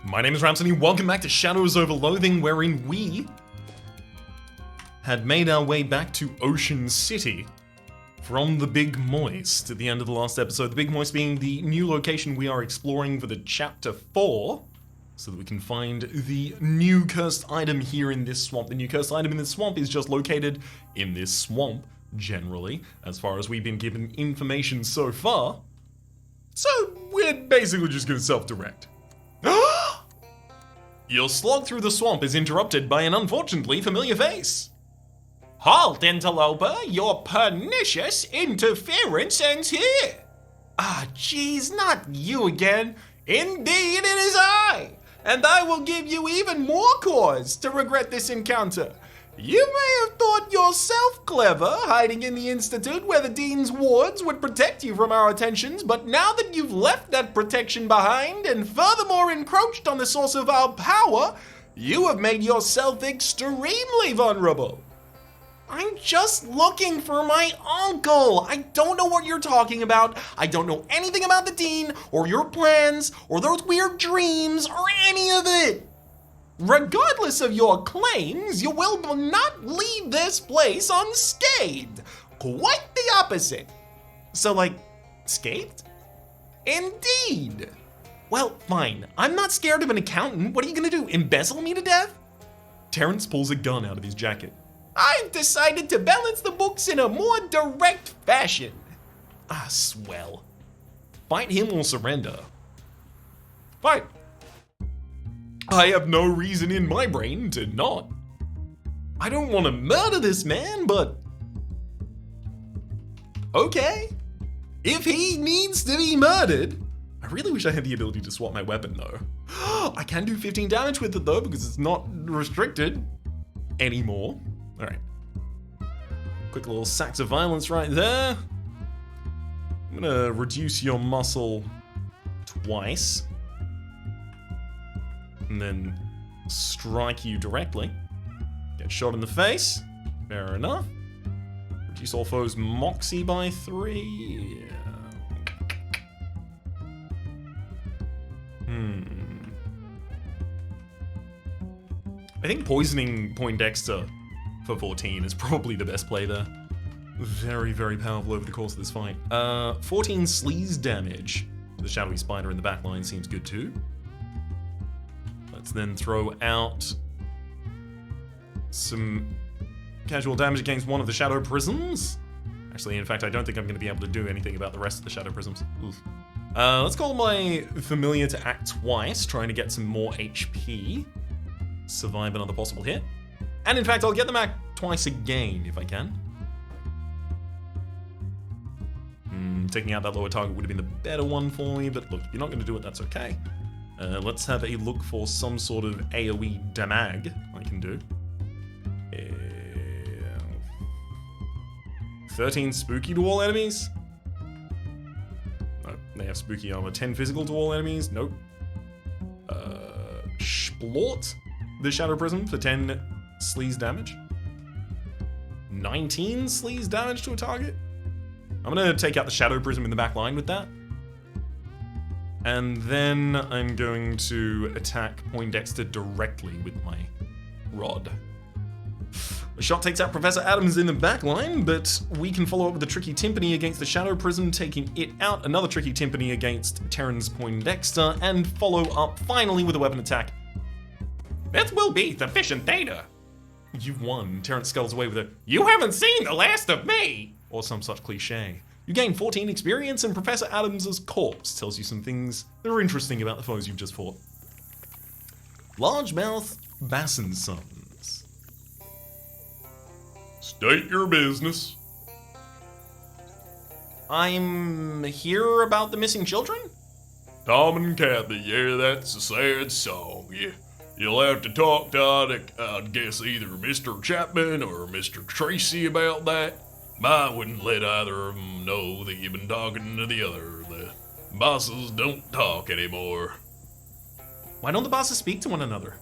My name is Rhapsody, welcome back to Shadows over Loathing, wherein we had made our way back to Ocean City from the Big Moist at the end of the last episode. The Big Moist being the new location we are exploring for the Chapter 4, so that we can find the new cursed item here in this swamp. The new cursed item in this swamp is just located in this swamp, generally, as far as we've been given information so far. So we're basically just going to self-direct. Your slog through the swamp is interrupted by an unfortunately familiar face. Halt, interloper! Your pernicious interference ends here! Ah, geez, not you again. Indeed, it is I! And I will give you even more cause to regret this encounter. You may have thought yourself clever, hiding in the Institute where the Dean's wards would protect you from our attentions, but now that you've left that protection behind and furthermore encroached on the source of our power, you have made yourself extremely vulnerable. I'm just looking for my uncle. I don't know what you're talking about. I don't know anything about the Dean, or your plans, or those weird dreams, or any of it. Regardless of your claims, you will not leave this place unscathed. Quite the opposite. So, like, scathed? Indeed. Well, fine. I'm not scared of an accountant. What are you gonna do, embezzle me to death? Terrence pulls a gun out of his jacket. I've decided to balance the books in a more direct fashion. Ah, swell. Fight him or surrender. Fight. I have no reason in my brain to not. I don't want to murder this man, but... okay. If he needs to be murdered... I really wish I had the ability to swap my weapon, though. I can do 15 damage with it, though, because it's not restricted anymore. Alright. Quick little sacks of violence right there. I'm gonna reduce your muscle twice. And then strike you directly. Get shot in the face. Fair enough. Reduce all foes' moxie by 3. I think poisoning Poindexter for 14 is probably the best play there. Very, very powerful over the course of this fight. 14 sleaze damage. The shadowy spider in the back line seems good too. Let's then throw out some casual damage against one of the shadow prisms. Actually, in fact, I don't think I'm going to be able to do anything about the rest of the shadow prisms. Oof. Let's call my familiar to act twice, trying to get some more HP. Survive another possible hit. And in fact, I'll get them act twice again if I can. Taking out that lower target would have been the better one for me, but look, if you're not going to do it, that's okay. Let's have a look for some sort of AoE damage I can do. 13 spooky to all enemies? No, they have spooky armor. 10 physical to all enemies? Nope. Splort the Shadow Prism for 10 sleaze damage. 19 sleaze damage to a target? I'm gonna take out the Shadow Prism in the back line with that. And then I'm going to attack Poindexter directly with my rod. The shot takes out Professor Adams in the back line, but we can follow up with a tricky timpani against the Shadow Prism, taking it out, another tricky timpani against Terrence Poindexter, and follow up finally with a weapon attack. That will be sufficient data. You've won. Terrence scuttles away with a, "You haven't seen the last of me!" or some such cliche. You gain 14 experience, and Professor Adams's corpse tells you some things that are interesting about the foes you've just fought. Largemouth, Bass and Sons. State your business. I'm here about the missing children? Tom and Cathy, yeah, that's a sad song, yeah. You'll have to talk to, I'd guess, either Mr. Chapman or Mr. Tracy about that. I wouldn't let either of them know that you've been talking to the other. The bosses don't talk anymore. Why don't the bosses speak to one another?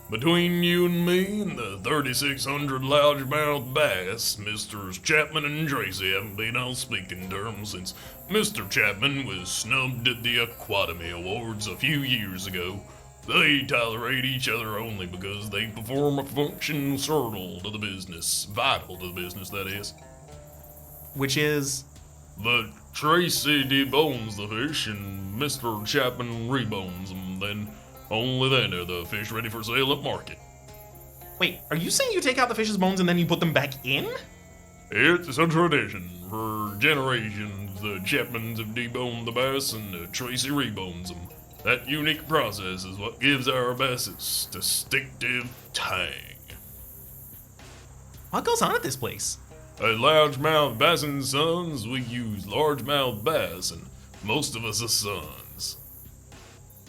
Between you and me and the 3,600 largemouth bass, Mr. Chapman and Tracy haven't been on speaking terms since Mr. Chapman was snubbed at the Aquatomy Awards a few years ago. They tolerate each other only because they perform a function vital to the business, that is. Which is... But Tracy debones the fish and Mr. Chapman rebones them, then only then are the fish ready for sale at market. Wait, are you saying you take out the fish's bones and then you put them back in? It's a tradition. For generations, the Chapmans have deboned the bass and Tracy rebones them. That unique process is what gives our bass its distinctive tang. What goes on at this place? At Largemouth Bass and Sons, we use largemouth bass, and most of us are sons.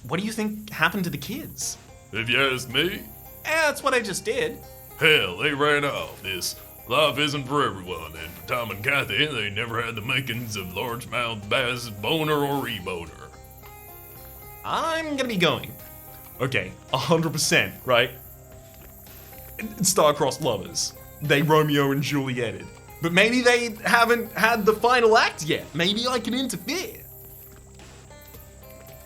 What do you think happened to the kids? If you ask me, That's what I just did. hell, they ran off. This life isn't for everyone, and for Tom and Cathy, they never had the makings of largemouth bass boner or reboner. I'm gonna be going. Okay, 100%, right? Star-crossed lovers. They Romeo and Julieted. But maybe they haven't had the final act yet. Maybe I can interfere.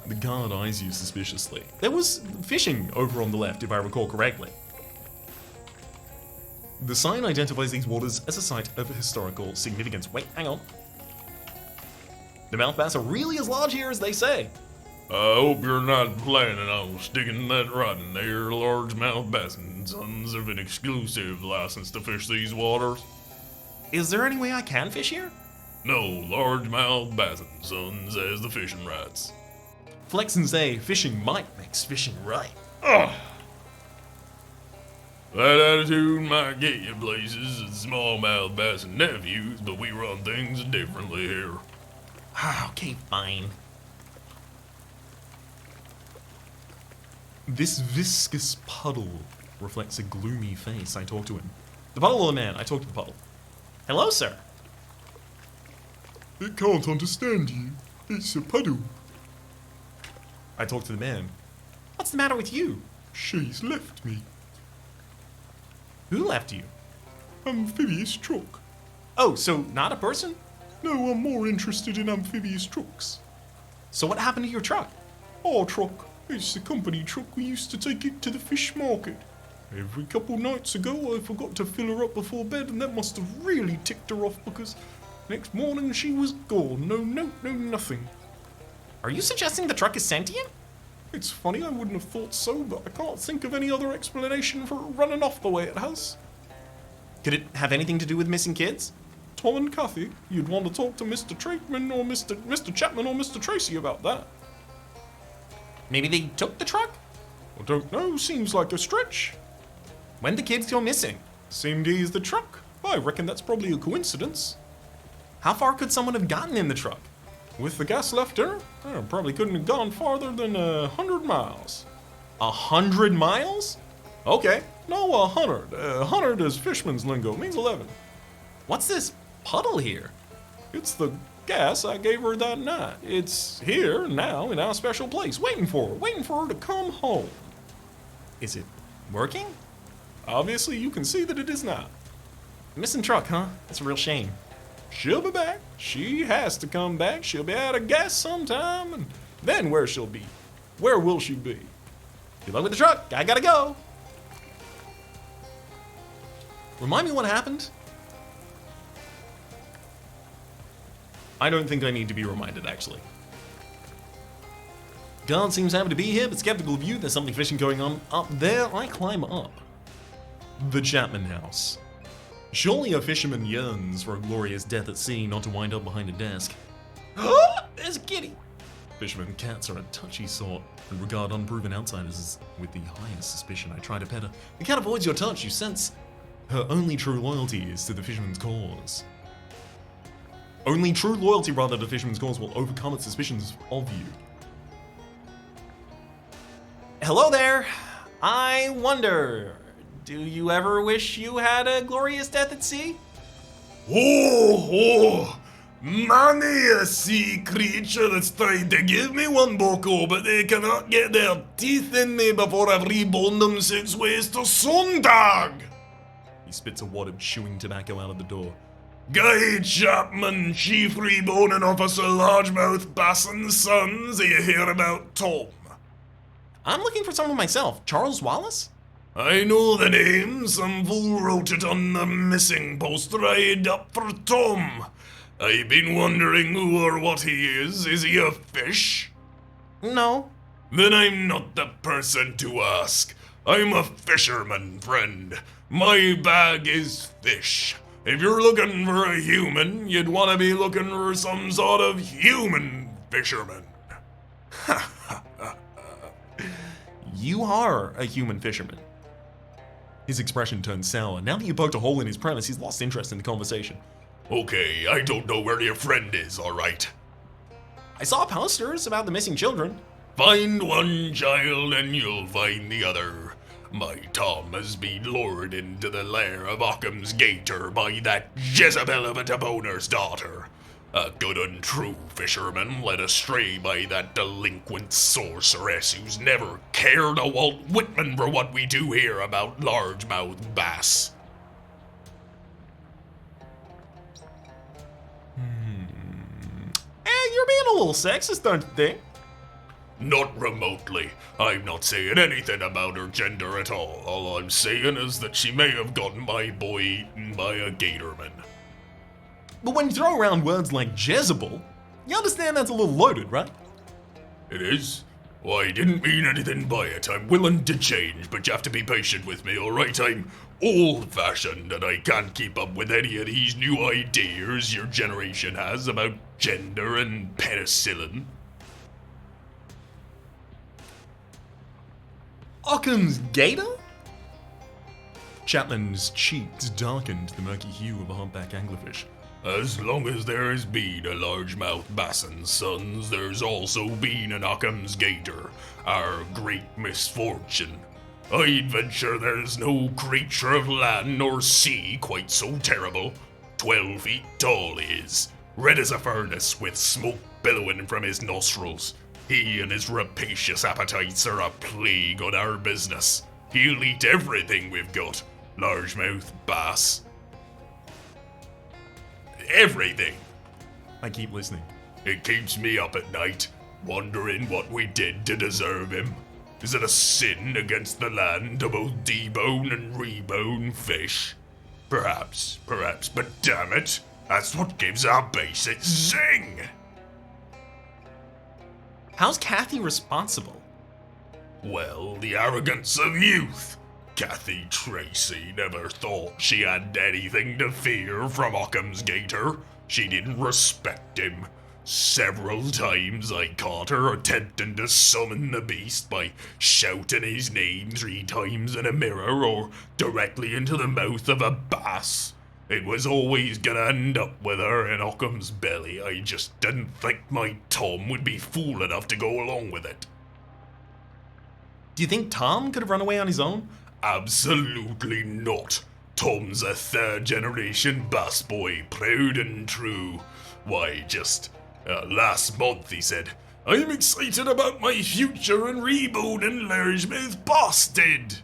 The guard eyes you suspiciously. There was fishing over on the left, if I recall correctly. The sign identifies these waters as a site of historical significance. Wait, hang on. The mouth bass are really as large here as they say. I hope you're not planning on sticking that rod in there. Largemouth Bass and Sons have an exclusive license to fish these waters. Is there any way I can fish here? No, Largemouth Bass and Sons has the fishing rights. Flex and say fishing might makes fishing right. Ugh. That attitude might get you places as smallmouth bass and nephews, but we run things differently here. Okay, fine. This viscous puddle reflects a gloomy face. I talk to him. The puddle or the man? I talk to the puddle. Hello, sir. It can't understand you. It's a puddle. I talk to the man. What's the matter with you? She's left me. Who left you? Amphibious truck. Oh, so not a person? No, I'm more interested in amphibious trucks. So what happened to your truck? Our truck. It's the company truck we used to take it to the fish market. Every couple nights ago I forgot to fill her up before bed, and that must have really ticked her off because next morning she was gone. No note, no nothing. Are you suggesting the truck is sentient? It's funny, I wouldn't have thought so, but I can't think of any other explanation for it running off the way it has. Could it have anything to do with missing kids? Tom and Cathy, you'd want to talk to Mr. Traitman or Mr. Chapman or Mr. Tracy about that. Maybe they took the truck? I don't know, seems like a stretch. When the kids go missing? Same day as the truck. I reckon that's probably a coincidence. How far could someone have gotten in the truck? With the gas left in her, I probably couldn't have gone farther than 100 miles. 100 miles? Okay, no, 100. 100 is fisherman's lingo, means 11. What's this puddle here? It's the gas I gave her that night. It's here now in our special place, waiting for her to come home. Is it working? Obviously, you can see that it is not. Missing truck, huh? That's a real shame. She'll be back. She has to come back. She'll be out of gas sometime, and then where she'll be. Where will she be? Good luck with the truck. I gotta go. Remind me what happened? I don't think I need to be reminded, actually. Guard seems happy to be here, but skeptical of you. There's something fishing going on up there. I climb up. The Chapman house. Surely a fisherman yearns for a glorious death at sea, not to wind up behind a desk. There's a kitty! Fishermen cats are a touchy sort, and regard unproven outsiders with the highest suspicion. I try to pet her. The cat avoids your touch. You sense her only true loyalty is to the fisherman's cause. Only true loyalty, rather, to the fisherman's cause will overcome its suspicions of you. Hello there! I wonder, do you ever wish you had a glorious death at sea? Many a sea creature that's tried to give me one boko, but they cannot get their teeth in me before I've reboned them 6 ways to Sonntag. He spits a wad of chewing tobacco out of the door. Guy Chapman, Chief Reboning Officer, Largemouth Bass and Sons, you hear about Tom? I'm looking for someone myself. Charles Wallace? I know the name. Some fool wrote it on the missing poster I had up for Tom. I've been wondering who or what he is. Is he a fish? No. Then I'm not the person to ask. I'm a fisherman, friend. My bag is fish. If you're looking for a human, you'd want to be looking for some sort of human fisherman. You are a human fisherman. His expression turned sour. Now that you poked a hole in his premise, he's lost interest in the conversation. Okay, I don't know where your friend is, alright? I saw posters about the missing children. Find one child and you'll find the other. My Tom has been lured into the lair of Occam's Gator by that Jezebel of a Taboner's daughter. A good and true fisherman led astray by that delinquent sorceress who's never cared a Walt Whitman for what we do hear about largemouth bass. You're being a little sexist, don't you think? Not remotely. I'm not saying anything about her gender at all. All I'm saying is that she may have gotten my boy eaten by a gatorman. But when you throw around words like Jezebel, you understand that's a little loaded, right? It is? Well, I didn't mean anything by it. I'm willing to change, but you have to be patient with me, alright? I'm old-fashioned, and I can't keep up with any of these new ideas your generation has about gender and penicillin. Occam's Gator? Chapman's cheeks darkened the murky hue of a humpback anglerfish. As long as there has been a largemouth bass and sons, there's also been an Occam's Gator, our great misfortune. I'd venture there's no creature of land nor sea quite so terrible. 12 feet tall he is, red as a furnace with smoke billowing from his nostrils. He and his rapacious appetites are a plague on our business. He'll eat everything we've got. Largemouth bass. Everything. I keep listening. It keeps me up at night, wondering what we did to deserve him. Is it a sin against the land to both debone and rebone fish? Perhaps, but damn it, that's what gives our base its zing! How's Cathy responsible? Well, the arrogance of youth. Cathy Tracy never thought she had anything to fear from Occam's Gator. She didn't respect him. Several times I caught her attempting to summon the beast by shouting his name 3 times in a mirror or directly into the mouth of a bass. It was always gonna end up with her in Occam's belly. I just didn't think my Tom would be fool enough to go along with it. Do you think Tom could have run away on his own? Absolutely not. Tom's a 3rd generation bass boy, proud and true. Why, just last month he said, "I'm excited about my future in reboning Largemouth Bosted."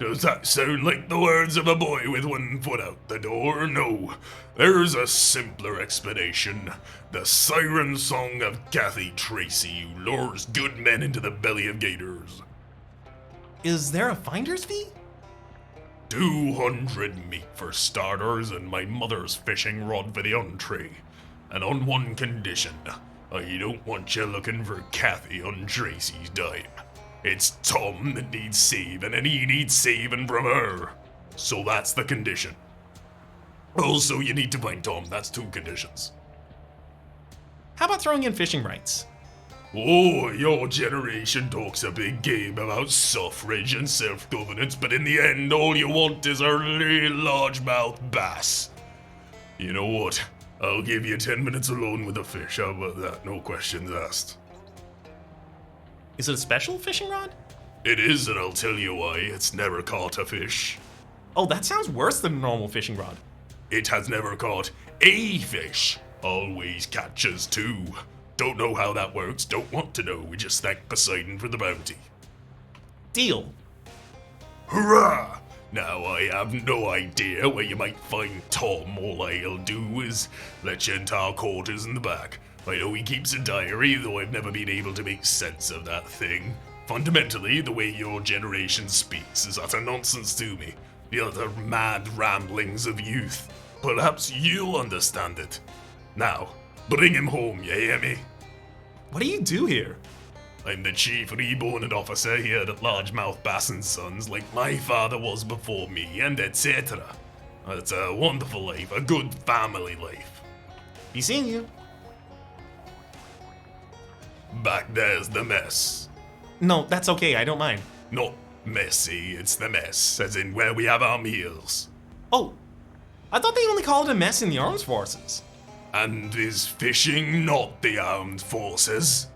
Does that sound like the words of a boy with one foot out the door? No. There's a simpler explanation. The siren song of Cathy Tracy, who lures good men into the belly of gators. Is there a finder's fee? 200 meat for starters and my mother's fishing rod for the entree. And on one condition. I don't want you looking for Cathy on Tracy's dime. It's Tom that needs saving, and he needs saving from her. So that's the condition. Also, you need to find Tom. That's 2 conditions. How about throwing in fishing rights? Oh, your generation talks a big game about suffrage and self-governance, but in the end, all you want is a little largemouth bass. You know what? I'll give you 10 minutes alone with the fish. How about that? No questions asked. Is it a special fishing rod? It is, and I'll tell you why. It's never caught a fish. Oh, that sounds worse than a normal fishing rod. It has never caught a fish. Always catches 2. Don't know how that works, don't want to know. We just thank Poseidon for the bounty. Deal. Hurrah! Now I have no idea where you might find Tom. All I'll do is let you into our quarters in the back. I know he keeps a diary, though I've never been able to make sense of that thing. Fundamentally, the way your generation speaks is utter nonsense to me. The utter mad ramblings of youth. Perhaps you'll understand it. Now, bring him home, you hear me? What do you do here? I'm the chief reborn officer here at Largemouth Bass & Sons, like my father was before me, and etc. It's a wonderful life, a good family life. Be seeing you. Back there's the mess. No, that's okay, I don't mind. Not messy, it's the mess, as in where we have our meals. Oh, I thought they only called it a mess in the armed forces. And is fishing not the armed forces?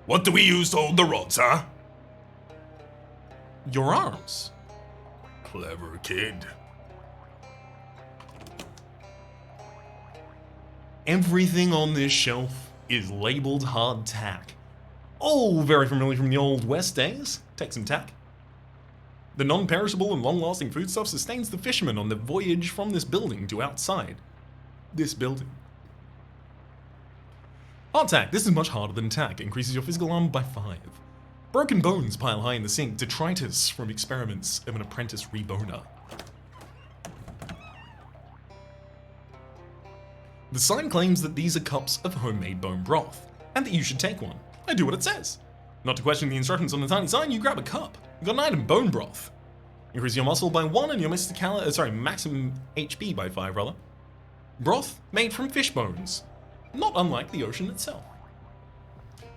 What do we use to hold the rods, huh? Your arms. Clever kid. Everything on this shelf is labeled hardtack. Oh, very familiar from the old West days. Take some tack. The non-perishable and long-lasting foodstuff sustains the fishermen on their voyage from this building to outside this building. Hardtack. This is much harder than tack. Increases your physical armor by 5. Broken bones pile high in the sink. Detritus from experiments of an apprentice reboner. The sign claims that these are cups of homemade bone broth, and that you should take one. I do what it says. Not to question the instructions on the tiny sign, you grab a cup. You got an item, bone broth. Increase your muscle by 1 and your maximum HP by 5, rather. Broth made from fish bones, not unlike the ocean itself.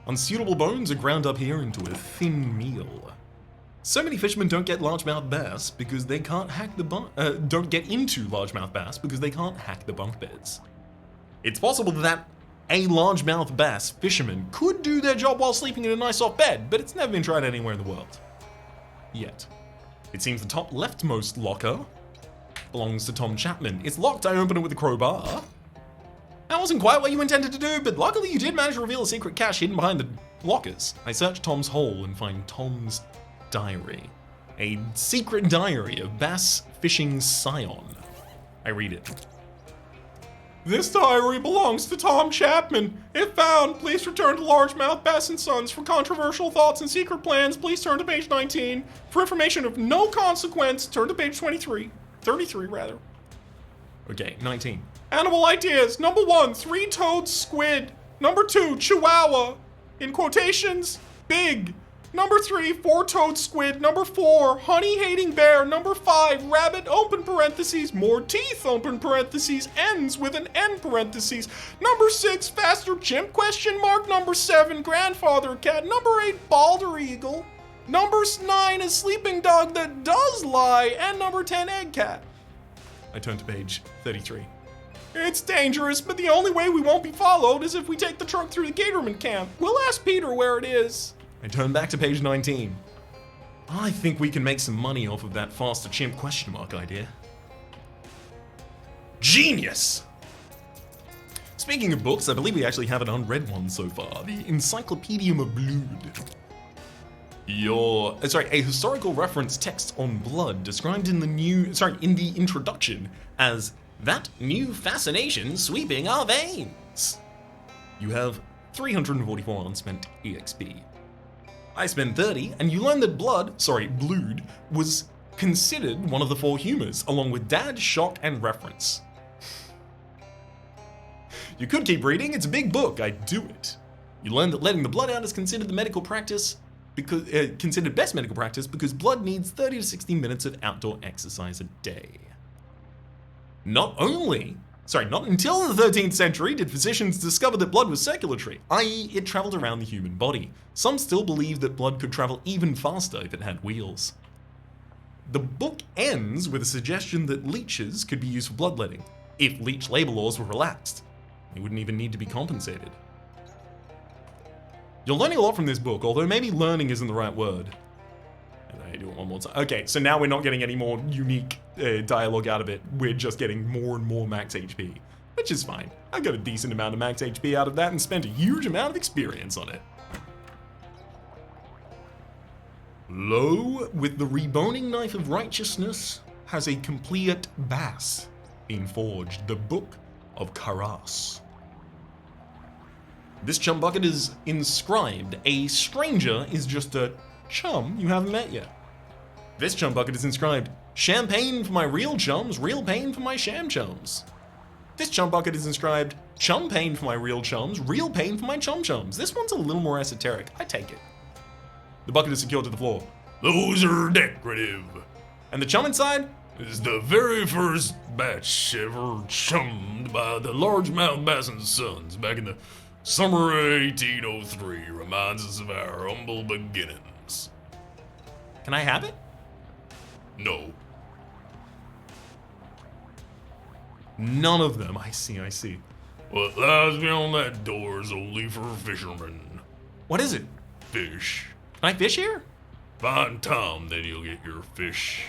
Unsuitable bones are ground up here into a thin meal. So many fishermen don't get largemouth bass because they can't hack the don't get into largemouth bass because they can't hack the bunk beds. It's possible that a largemouth bass fisherman could do their job while sleeping in a nice soft bed, but it's never been tried anywhere in the world. Yet. It seems the top leftmost locker belongs to Tom Chapman. It's locked, I open it with a crowbar. That wasn't quite what you intended to do, but luckily you did manage to reveal a secret cache hidden behind the lockers. I search Tom's hole and find Tom's diary. A secret diary of bass fishing scion. I read it. This diary belongs to Tom Chapman. If found, please return to Largemouth Bass & Sons. For controversial thoughts and secret plans, please turn to page 19. For information of no consequence, turn to page 23. 33, rather. Okay, 19. Animal ideas. Number 1, 3-toed squid. Number 2, chihuahua. In quotations, big. Number 3, 4-toed squid. Number 4, honey-hating bear. Number 5, rabbit, open parentheses, more teeth, open parentheses, ends with an N parentheses. Number 6, faster chimp, question mark. Number 7, grandfather cat. Number 8, balder eagle. Number 9, a sleeping dog that does lie. And number 10, egg cat. I turn to page 33. It's dangerous, but the only way we won't be followed is if we take the truck through the Gainment camp. We'll ask Peter where it is. I turn back to page 19. I think we can make some money off of that faster chimp question mark idea. Genius! Speaking of books, I believe we actually have an unread one so far. The Encyclopedia of Blood. A historical reference text on blood described in the introduction as that new fascination sweeping our veins. You have 344 unspent EXP. I spent 30, and you learn that blood was considered one of the 4 humors, along with dad, shock, and reference. You could keep reading, it's a big book, I'd do it. You learn that letting the blood out is considered considered best medical practice because blood needs 30 to 60 minutes of outdoor exercise a day. Not until the 13th century did physicians discover that blood was circulatory, i.e. it traveled around the human body. Some still believe that blood could travel even faster if it had wheels. The book ends with a suggestion that leeches could be used for bloodletting, if leech labor laws were relaxed. They wouldn't even need to be compensated. You're learning a lot from this book, although maybe learning isn't the right word. And I do it one more time. Okay, so now we're not getting any more unique dialogue out of it. We're just getting more and more max HP, which is fine. I got a decent amount of max HP out of that and spent a huge amount of experience on it. Lo, with the reboning knife of righteousness, has a complete bass been forged, the Book of Karas. This Chum Bucket is inscribed. A stranger is just a chum you haven't met yet. This chum bucket is inscribed, champagne for my real chums, real pain for my sham chums. This chum bucket is inscribed, chum pain for my real chums, real pain for my chum chums. This one's a little more esoteric. I take it. The bucket is secured to the floor. Those are decorative. And the chum inside? Is the very first batch ever chummed by the Largemouth Bass and Sons back in the summer of 1803. Reminds us of our humble beginnings. Can I have it? No. None of them. I see. What lies beyond that door is only for fishermen. What is it? Fish. Can I fish here? Find Tom, then you'll get your fish.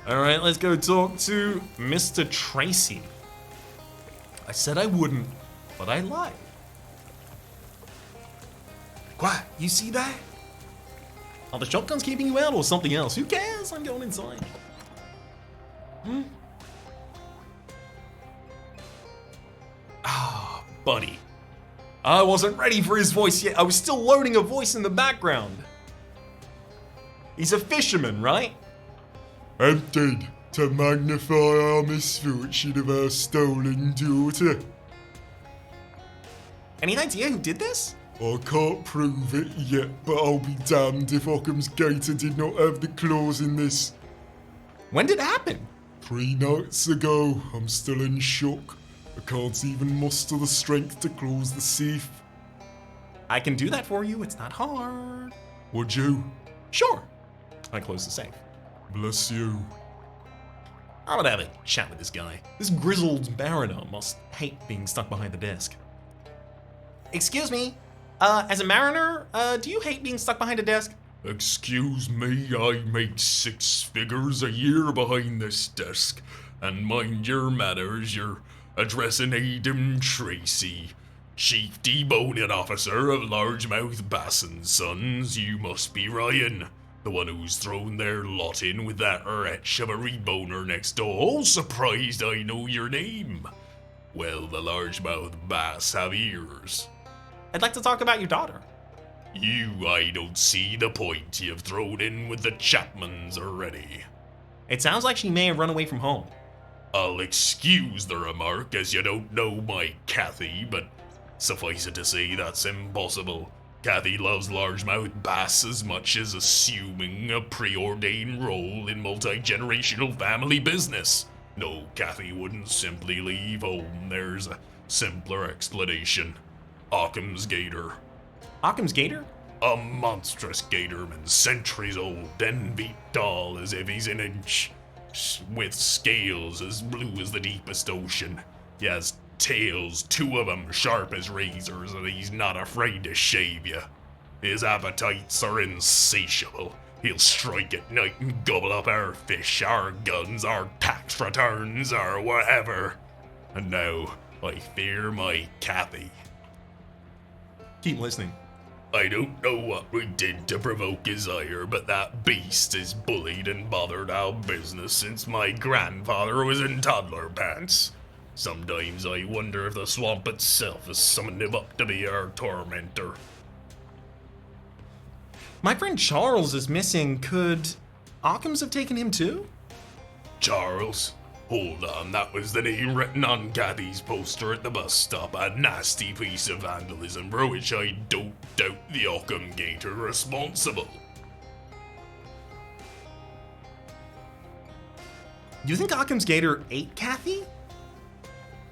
Alright, let's go talk to Mr. Tracy. I said I wouldn't, but I lied. Quiet, you see that? Are the shotguns keeping you out or something else? Who cares? I'm going inside. Ah, buddy. I wasn't ready for his voice yet. I was still loading a voice in the background. He's a fisherman, right? I'm dead to magnify our misfortune of our stolen daughter. Any idea who did this? I can't prove it yet, but I'll be damned if Occam's Gator did not have the claws in this. When did it happen? 3 nights ago. I'm still in shock. I can't even muster the strength to close the safe. I can do that for you. It's not hard. Would you? Sure. I close the safe. Bless you. I'm gonna have a chat with this guy. This grizzled mariner must hate being stuck behind the desk. Excuse me, as a mariner, do you hate being stuck behind a desk? Excuse me, I make 6 figures a year behind this desk. And mind your manners, you're addressing Adam Tracy, Chief Deboning Officer of Largemouth Bass and Sons. You must be Ryan, the one who's thrown their lot in with that wretch of a reboner next door. Surprised I know your name. Well, the Largemouth Bass have ears. I'd like to talk about your daughter. I don't see the point. You've thrown in with the Chapmans already. It sounds like she may have run away from home. I'll excuse the remark, as you don't know my Cathy, but suffice it to say that's impossible. Cathy loves largemouth bass as much as assuming a preordained role in multi-generational family business. No, Cathy wouldn't simply leave home. There's a simpler explanation. Occam's gator. Occam's gator? A monstrous gatorman, centuries old, envied tall as if he's an inch, with scales as blue as the deepest ocean. He has tails, 2 of them sharp as razors, and he's not afraid to shave you. His appetites are insatiable. He'll strike at night and gobble up our fish, our guns, our tax returns, our whatever. And now, I fear my Cathy. Keep listening. I don't know what we did to provoke his ire, but that beast has bullied and bothered our business since my grandfather was in toddler pants. Sometimes I wonder if the swamp itself has summoned him up to be our tormentor. My friend Charles is missing. Could Occam's have taken him too? Charles? Hold on, that was the name written on Cathy's poster at the bus stop. A nasty piece of vandalism for which I don't doubt the Occam Gator responsible. You think Occam's gator ate Cathy?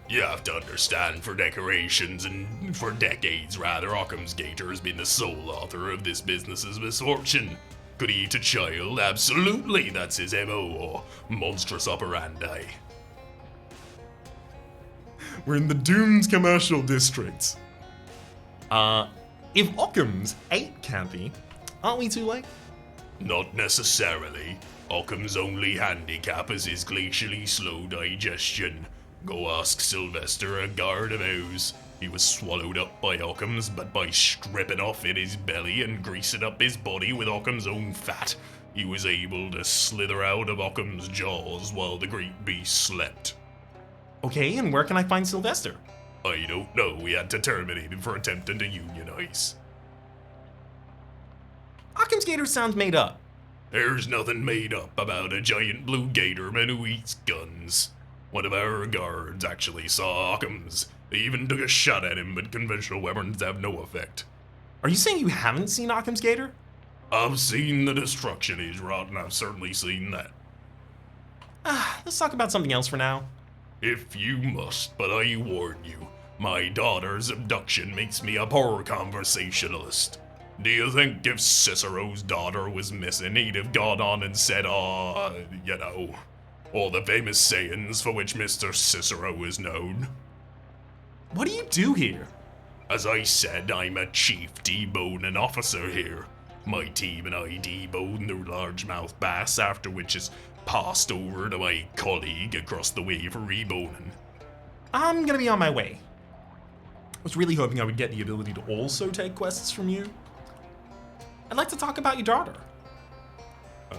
You have to understand, for decorations and for decades rather, Occam's Gator has been the sole author of this business's misfortune. Could he eat a child? Absolutely, that's his MO, or monstrous operandi. We're in the Dunes commercial district. If Occam's ate Cathy, aren't we too late? Not necessarily. Occam's only handicap is his glacially slow digestion. Go ask Sylvester, a guard of ours. He was swallowed up by Occam's, but by stripping off in his belly and greasing up his body with Occam's own fat, he was able to slither out of Occam's jaws while the great beast slept. Okay, and where can I find Sylvester? I don't know. We had to terminate him for attempting to unionize. Occam's gator sounds made up. There's nothing made up about a giant blue gatorman who eats guns. One of our guards actually saw Occam's. They even took a shot at him, but conventional weapons have no effect. Are you saying you haven't seen Occam's gator? I've seen the destruction he's wrought, and I've certainly seen that. Let's talk about something else for now. If you must, but I warn you, my daughter's abduction makes me a poor conversationalist. Do you think if Cicero's daughter was missing, he'd have gone on and said, all the famous sayings for which Mr. Cicero is known? What do you do here? As I said, I'm a chief deboning officer here. My team and I debone the largemouth bass, after which is passed over to my colleague across the way for reboning. I'm gonna be on my way. I was really hoping I would get the ability to also take quests from you. I'd like to talk about your daughter.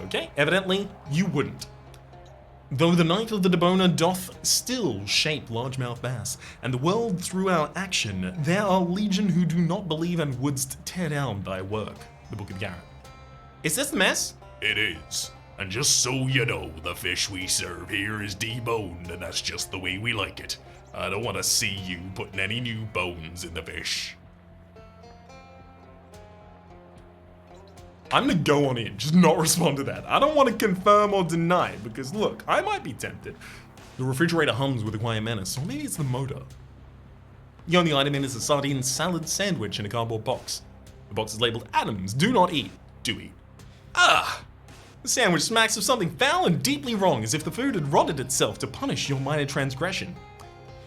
Okay, evidently you wouldn't. Though the night of the deboner doth still shape largemouth bass, and the world through our action, there are legion who do not believe and wouldst tear down thy work. The Book of Garrett. Is this the mess? It is. And just so you know, the fish we serve here is deboned, and that's just the way we like it. I don't want to see you putting any new bones in the fish. I'm gonna go on in, just not respond to that. I don't want to confirm or deny, because look, I might be tempted. The refrigerator hums with a quiet menace, or maybe it's the motor. The only item in is a sardine salad sandwich in a cardboard box. The box is labeled Adams, do not eat, do eat. The sandwich smacks of something foul and deeply wrong, as if the food had rotted itself to punish your minor transgression.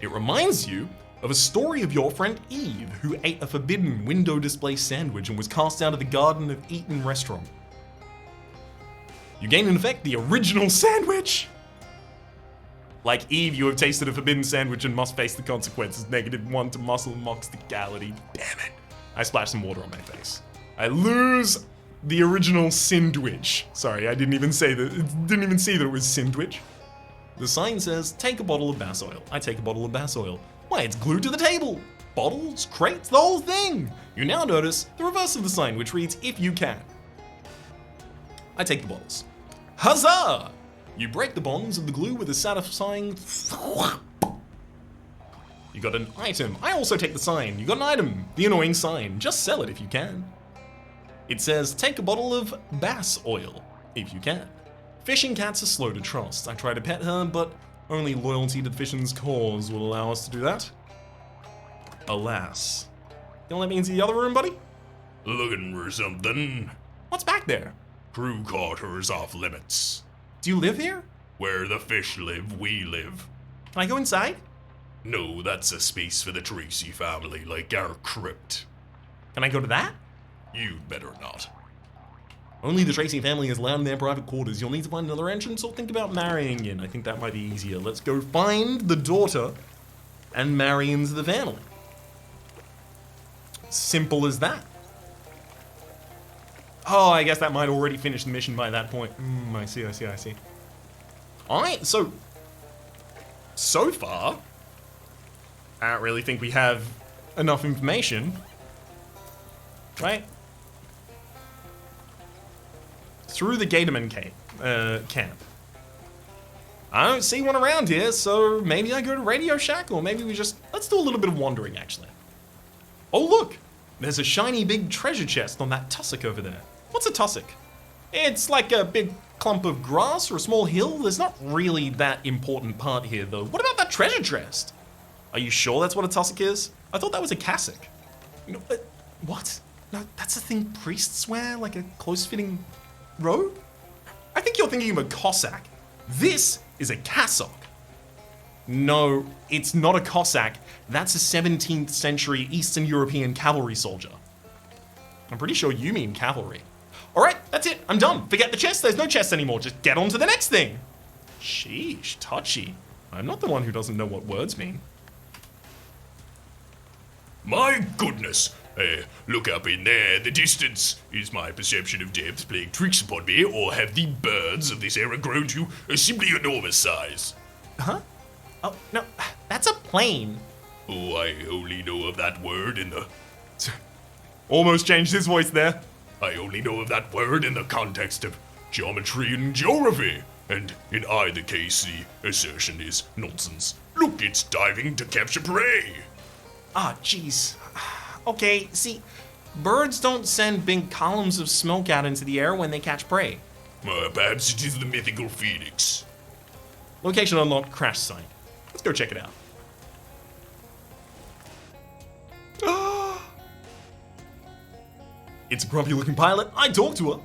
It reminds you of a story of your friend Eve, who ate a forbidden window display sandwich and was cast out of the Garden of Eden restaurant. You gain in effect the original sandwich! Like Eve, you have tasted a forbidden sandwich and must face the consequences. -1 to muscle mocks the gallity. Damn it. I splashed some water on my face. I lose the original sandwich. Sorry, I didn't even see that it was sandwich. The sign says, take a bottle of bass oil. I take a bottle of bass oil. Why, it's glued to the table. Bottles, crates, the whole thing. You now notice the reverse of the sign, which reads, if you can. I take the bottles. Huzzah! You break the bonds of the glue with a satisfying... You got an item. I also take the sign. You got an item. The annoying sign. Just sell it if you can. It says, take a bottle of bass oil, if you can. Fishing cats are slow to trust. I try to pet her, but only loyalty to the fishing's cause will allow us to do that. Alas. You wanna let me into the other room, buddy? Looking for something? What's back there? Crew quarters off limits. Do you live here? Where the fish live, we live. Can I go inside? No, that's a space for the Tracy family, like our crypt. Can I go to that? You'd better not. Only the Tracy family is allowed in their private quarters. You'll need to find another entrance or think about marrying in. I think that might be easier. Let's go find the daughter and marry into the family. Simple as that. Oh, I guess that might already finish the mission by that point. I see. Alright, so far, I don't really think we have enough information. Right? Through the Gainment camp. I don't see one around here, so maybe I go to Radio Shack, or maybe let's do a little bit of wandering, actually. Oh, look! There's a shiny big treasure chest on that tussock over there. What's a tussock? It's like a big clump of grass or a small hill. There's not really that important part here, though. What about that treasure chest? Are you sure that's what a tussock is? I thought that was a cassock. You know, what? No, that's a thing priests wear, like a close-fitting robe? I think you're thinking of a Cossack. This is a cassock. No, it's not a Cossack. That's a 17th century Eastern European cavalry soldier. I'm pretty sure you mean cavalry. Alright, that's it. I'm done. Forget the chest. There's no chest anymore. Just get on to the next thing. Sheesh, touchy. I'm not the one who doesn't know what words mean. My goodness! Look up in there, the distance. Is my perception of depth playing tricks upon me, or have the birds of this era grown to a simply enormous size? Huh? Oh, no, that's a plane. Oh, I only know of that word in the... Almost changed his voice there. I only know of that word in the context of geometry and geography, and in either case the assertion is nonsense. Look, it's diving to capture prey. Ah, jeez. Okay, see, birds don't send big columns of smoke out into the air when they catch prey. Perhaps it is the mythical phoenix. Location unlocked, crash site. Let's go check it out. It's a grumpy looking pilot. I talked to her.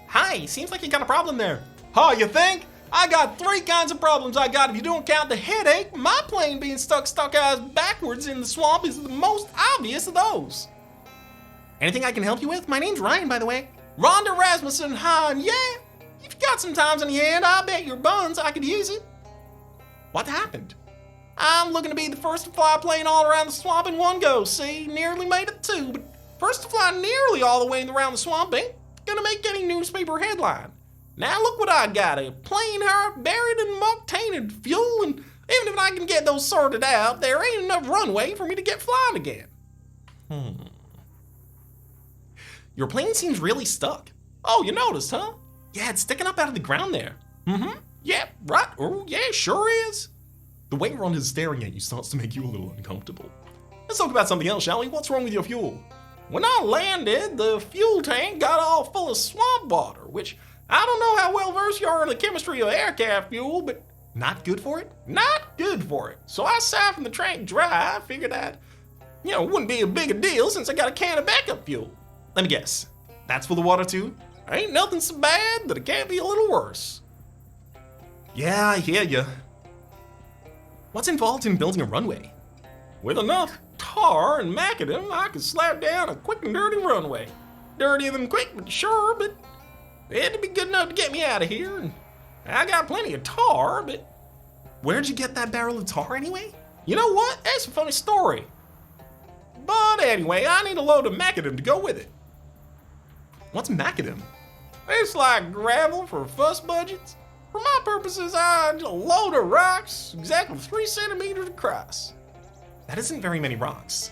Hi, seems like you got a problem there. Oh, you think? I got 3 kinds of problems I got if you don't count the headache. My plane being stuck ass backwards in the swamp is the most obvious of those. Anything I can help you with? My name's Ryan, by the way. Ronda Rasmussen, Han, yeah. If you got some times on your hand, I bet your buns I could use it. What happened? I'm looking to be the first to fly a plane all around the swamp in one go, see? Nearly made it 2, but first to fly nearly all the way around the swamp ain't gonna make any newspaper headline. Now look what I got, a plane heart buried in muck tainted fuel, and even if I can get those sorted out, there ain't enough runway for me to get flying again. Your plane seems really stuck. Oh, you noticed, huh? Yeah, it's sticking up out of the ground there. Yeah, right. Oh, yeah, sure is. The way Ronda's staring at you starts to make you a little uncomfortable. Let's talk about something else, shall we? What's wrong with your fuel? When I landed, the fuel tank got all full of swamp water, which I don't know how well versed you are in the chemistry of aircraft fuel, but Not good for it? not good for it. So I siphoned the tank dry. I figured that, it wouldn't be a big a deal since I got a can of backup fuel. Let me guess. That's for the water too? Ain't nothing so bad that it can't be a little worse. Yeah, I hear ya. What's involved in building a runway? With enough tar and macadam, I could slap down a quick and dirty runway. Dirtier than quick, but sure, but it had to be good enough to get me out of here. And I got plenty of tar, but Where'd you get that barrel of tar anyway? you know what? That's a funny story. But anyway, I need a load of macadam to go with it. What's macadam? It's like gravel for fuss budgets. For my purposes, I need a load of rocks exactly 3 centimeters across. That isn't very many rocks.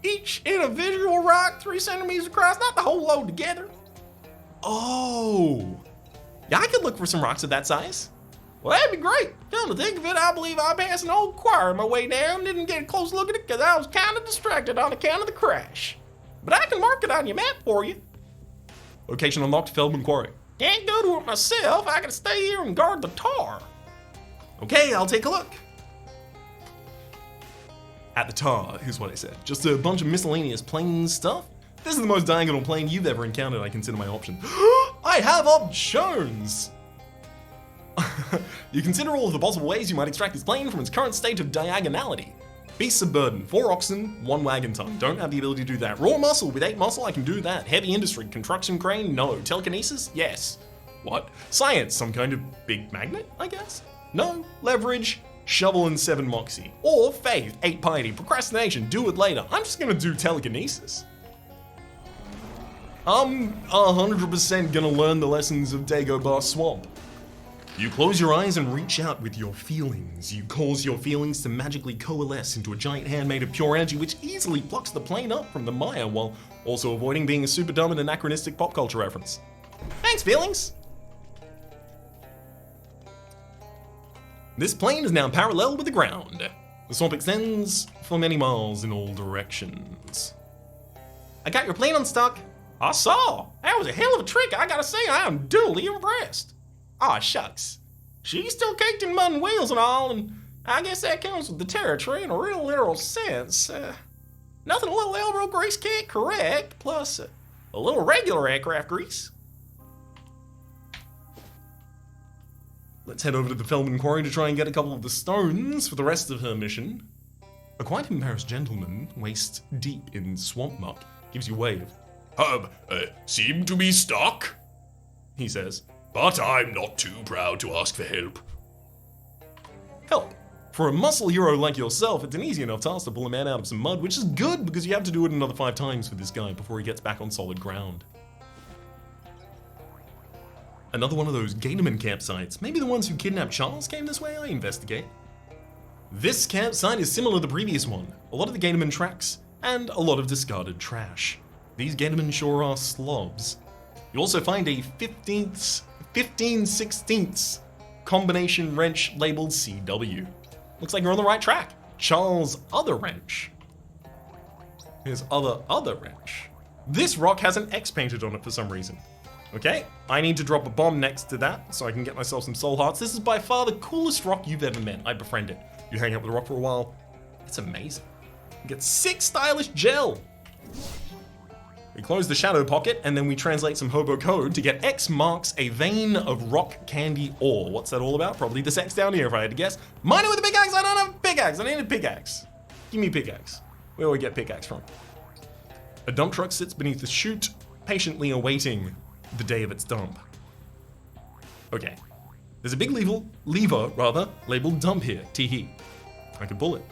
Each individual rock 3 centimeters across, not the whole load together. Oh. Yeah, I could look for some rocks of that size. Well, that'd be great. Come to think of it, I believe I passed an old choir on my way down. Didn't get a close look at it because I was kind of distracted on account of the crash. But I can mark it on your map for you. Location unlocked, Feldman Quarry. Can't go to it myself. I gotta stay here and guard the tar. Okay, I'll take a look. At the tar, here's what I said. Just a bunch of miscellaneous plain stuff. This is the most diagonal plane you've ever encountered. I consider my options. I have options! You consider all of the possible ways you might extract this plane from its current state of diagonality. Beasts of burden, 4 oxen, 1 wagon ton. Don't have the ability to do that. Raw muscle, with 8 muscle, I can do that. Heavy industry, construction crane, no. Telekinesis, yes. What? Science, some kind of big magnet, I guess? No. Leverage, shovel and 7 moxie. Or faith, 8 piety. Procrastination, do it later. I'm just gonna do telekinesis. I'm 100% gonna learn the lessons of Dagobah Swamp. You close your eyes and reach out with your feelings. You cause your feelings to magically coalesce into a giant hand made of pure energy which easily plucks the plane up from the mire while also avoiding being a super dumb and anachronistic pop culture reference. Thanks, feelings! This plane is now parallel with the ground. The swamp extends for many miles in all directions. I got your plane unstuck. I saw. That was a hell of a trick. I gotta say, I am duly impressed. Aw, shucks. She's still caked in mud and wheels and all, and I guess that comes with the territory in a real literal sense. Nothing a little elbow grease can't correct, plus a little regular aircraft grease. Let's head over to the Feldman Quarry to try and get a couple of the stones for the rest of her mission. A quite embarrassed gentleman, waist deep in swamp muck, gives you a wave. Seem to be stuck, He says, but I'm not too proud to ask for help. help. For a muscle hero like yourself, it's an easy enough task to pull a man out of some mud, which is good because you have to do it another 5 times for this guy before he gets back on solid ground. Another one of those Gainment Campsites. Maybe the ones who kidnapped Charles came this way? I investigate. This campsite is similar to the previous one. A lot of the Gainment tracks, and a lot of discarded trash. These Gainment sure are slobs. You also find a 15/16 combination wrench labeled CW. Looks like you're on the right track. Charles' other wrench. His other wrench. This rock has an X painted on it for some reason. Okay, I need to drop a bomb next to that so I can get myself some soul hearts. This is by far the coolest rock you've ever met. I befriend it. You hang out with the rock for a while. It's amazing. You get 6 stylish gel. We close the shadow pocket and then we translate some hobo code to get X marks a vein of rock candy ore. What's that all about? Probably this X down here if I had to guess. Mine it with a pickaxe. I don't have a pickaxe. I need a pickaxe. Give me a pickaxe. Where do I get pickaxe from? A dump truck sits beneath the chute, patiently awaiting the day of its dump. Okay. There's a big lever, labeled dump here. Tee-hee. I can pull it.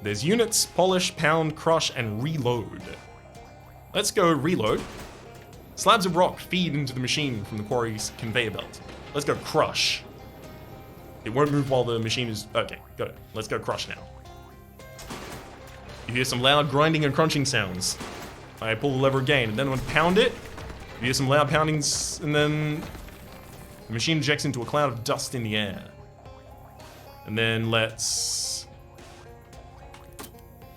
There's units, polish, pound, crush, and reload. Let's go reload. Slabs of rock feed into the machine from the quarry's conveyor belt. Let's go crush. It won't move while the machine is... Okay, got it. Let's go crush now. You hear some loud grinding and crunching sounds. I pull the lever again, and then when I pound it, you hear some loud poundings, and then the machine ejects into a cloud of dust in the air. And then let's...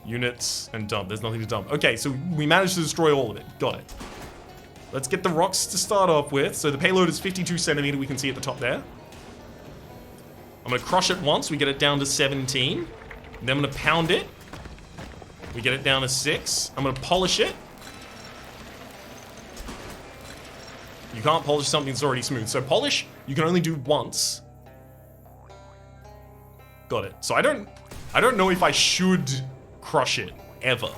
Units and dump. There's nothing to dump. Okay, so we managed to destroy all of it. Got it. Let's get the rocks to start off with. So the payload is 52 centimeter, we can see at the top there. I'm gonna crush it once, we get it down to 17. Then I'm gonna pound it. We get it down to 6. I'm gonna polish it. You can't polish something that's already smooth. So polish, you can only do once. Got it. So I don't know if I should crush it, ever.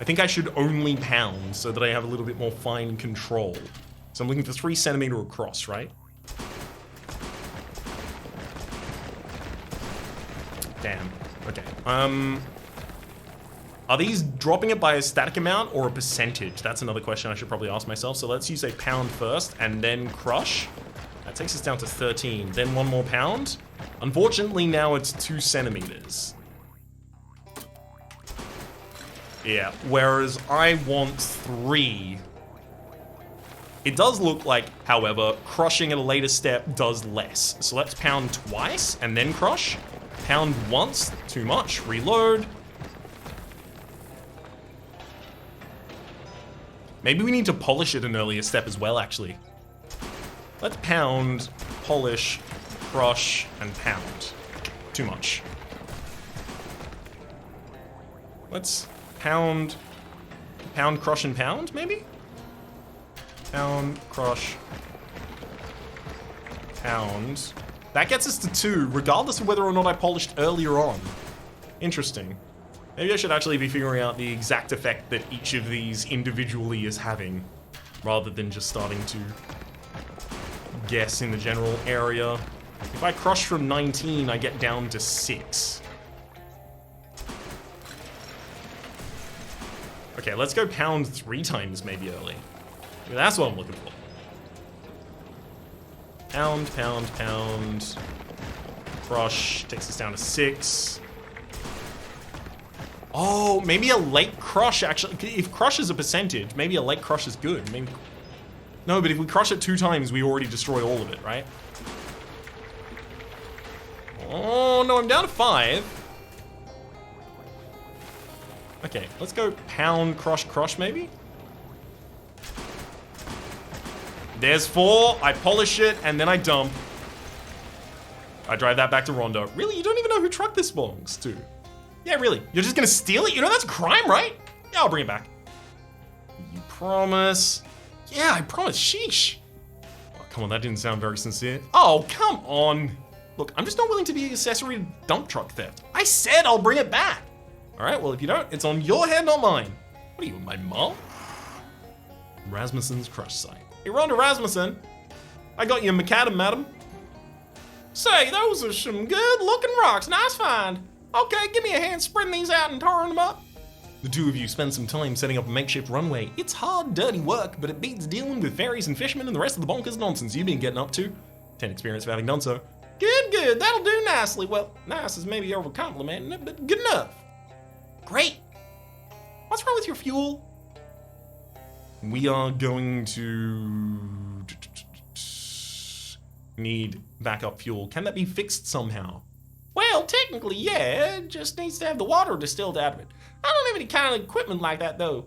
I think I should only pound so that I have a little bit more fine control. So I'm looking for 3 centimeter across, right? Damn. Okay. Are these dropping it by a static amount or a percentage? That's another question I should probably ask myself. So let's use a pound first and then crush. That takes us down to 13. Then 1 more pound. Unfortunately, now it's 2 centimeters. Yeah, whereas I want 3. It does look like, however, crushing at a later step does less. So let's pound twice and then crush. Pound once, too much, reload. Maybe we need to polish it an earlier step as well, actually. Let's pound, polish, crush, and pound. Too much. Let's pound, crush, and pound, maybe? Pound, crush, pound. That gets us to 2, regardless of whether or not I polished earlier on. Interesting. Maybe I should actually be figuring out the exact effect that each of these individually is having, rather than just starting to guess in the general area. If I crush from 19, I get down to 6. Okay, let's go pound 3 times maybe early. That's what I'm looking for. Pound, pound, pound. Crush takes us down to 6. Oh, maybe a late crush actually. If crush is a percentage, maybe a late crush is good. Maybe... No, but if we crush it 2 times, we already destroy all of it, right? Oh, no, I'm down to 5. Okay, let's go pound, crush, crush, maybe? There's 4. I polish it, and then I dump. I drive that back to Ronda. Really? You don't even know who truck this belongs to? Yeah, really? You're just gonna steal it? You know that's a crime, right? Yeah, I'll bring it back. You promise? Yeah, I promise. Sheesh. Oh, come on, that didn't sound very sincere. Oh, come on. Look, I'm just not willing to be an accessory to dump truck theft. I said I'll bring it back. All right, well, if you don't, it's on your head, not mine. What are you, my mom? Rasmussen's crush site. Hey, Ronda Rasmussen. I got you a macadam, madam. Say, those are some good-looking rocks. Nice find. Okay, give me a hand spreading these out and tarring them up. The 2 of you spend some time setting up a makeshift runway. It's hard, dirty work, but it beats dealing with fairies and fishermen and the rest of the bonkers nonsense you've been getting up to. 10 experience for having done so. Good, good, that'll do nicely. Well, nice is maybe over-complimenting it, but good enough. Great. What's wrong with your fuel? we are going to need backup fuel. Can that be fixed somehow? Well, technically, yeah. It just needs to have the water distilled out of it. I don't have any kind of equipment like that, though.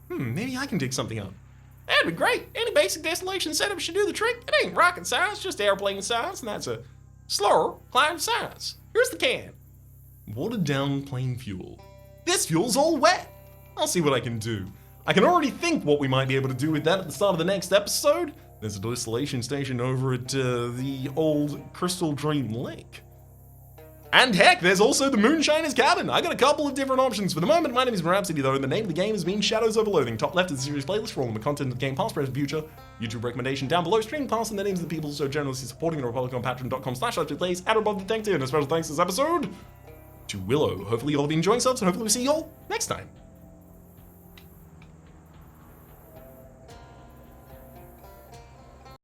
Maybe I can dig something up. That'd be great. Any basic distillation setup should do the trick. It ain't rocket science, just airplane science, and that's a slower climb science. Here's the can. Watered down plain fuel. This fuel's all wet. I'll see what I can do. I can already think what we might be able to do with that at the start of the next episode. There's a distillation station over at the old Crystal Dream Lake. And heck, there's also the Moonshiner's Cabin. I got a couple of different options. For the moment, my name is Rhapsody, though, and the name of the game has been Shadows Over Loathing. Top left is a series playlist for all of the content of the game, past, present, future. YouTube recommendation down below, streaming past, and the names of the people so generously supporting the Republic on patreon.com/LetsPlays, at above the thank you, and a special thanks this episode to Willow. Hopefully you all have been enjoying yourselves, and hopefully we'll see you all next time.